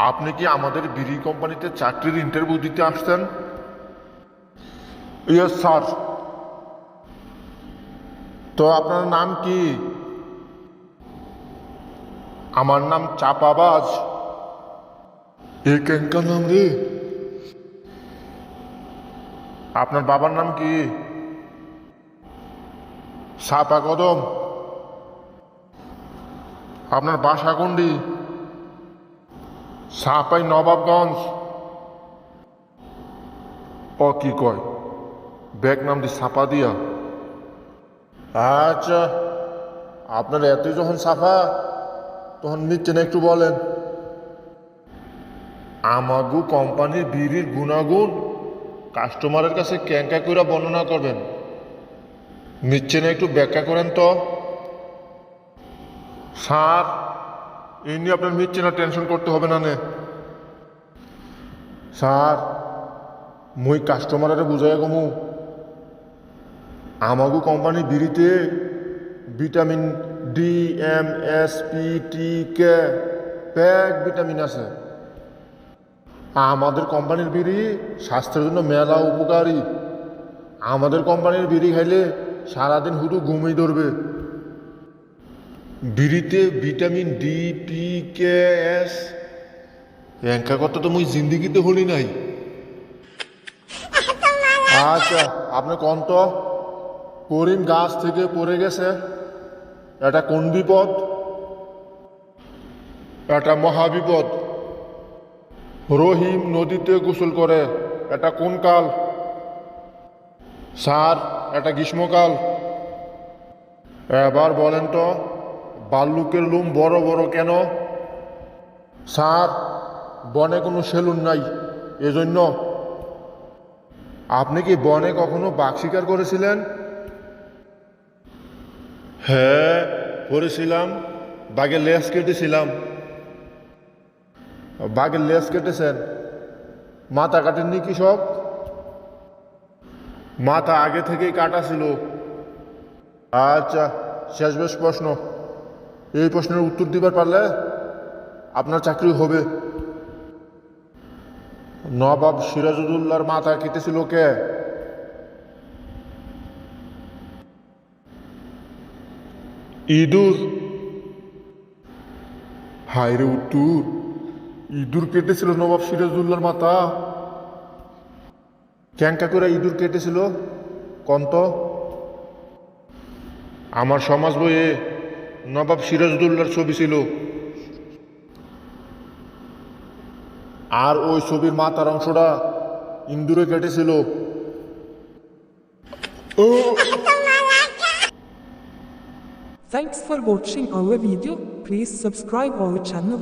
আপনি কি আমাদের বিড়ি কোম্পানিতে চাকরির ইন্টারভিউ দিতে আসছেন? Yes sir. তো আপনার নাম কি? আমার নাম চাপাবাজ। এ কেঙ্কার নাম রে। আপনার বাবার নাম কি? সাপা কদম। আপনার বাসা কোনটি? সাপাই নবাবগঞ্জ। ও কি কয়, ব্যাগ নাম দি সাপা দিয়া। আচ্ছা, আপনার এতই যখন সাফা তখন নিচ্ছেন একটু বলেন। আমাগো কোম্পানির বিড়ির গুণাগুণ কাস্টমারের কাছে ক্যাঙ্কা করে বর্ণনা করবেন, নিচ্ছেন একটু ব্যাখ্যা করেন তো। স্যার, এই নিয়ে আপনার নিচ্ছে না, টেনশন করতে হবে না নে। স্যার, মুই কাস্টমারের বুঝাই কমু আমাগো কোম্পানির বিড়িতে vitamin D, M, S, P, T, K pack vitamin আছে। আমাদের কোম্পানির বিড়ি স্বাস্থ্যের জন্য মেলা উপকারী। আমাদের কোম্পানির বিড়ি খাইলে সারাদিন শুধু ঘুমিয়ে ধরবে। বিড়িতে ভিটামিন ডি, পি, কে, এস এঙ্কা কথা তো মুই জিন্দিগিতে হলি নাই। আচ্ছা, আপনি কোন তো করিম গাছ থেকে পড়ে গেছে, এটা কোন বিপদ? এটা মহাবিপদ। রহিম নদীতে গোসল করে, এটা কোন কাল? স্যার, এটা গ্রীষ্মকাল। এবার বলেন তো, ভাল্লুকের লোম বড় বড় কেন? স্যার, বনে কোনো সেলুন নাই এজন্য। আপনি কি বনে কখনো বাঘ শিকার করেছিলেন? হ্যাঁ, করেছিলাম। বাঘের লেজ কেটেছিলাম। বাঘের লেজ কেটেছেন, মাথা কাটেননি কৃষক? মাথা আগে থেকেই কাটা ছিল। আচ্ছা, শেষ বেশ প্রশ্ন। এই প্রশ্নের উত্তর দিবার পারলে আপনার চাকরি হবে। নবাব সিরাজউদ্দৌলার মাথা কেটেছিল কে? ইঁদুর। হায় রে উত্তর, ইঁদুর কেটেছিল নবাব সিরাজউদ্দৌলার মাথা। ক্যাঙ্কা করে ইঁদুর কেটেছিল কন্ত? আমার সমাজ বইয়ে নবাব সিরাজউদ্দৌলার ছবি ছিল, আর ওই ছবির মাথার অংশটা ইন্দুরে কেটেছিল। ও Thanks for watching our video. Please subscribe our channel.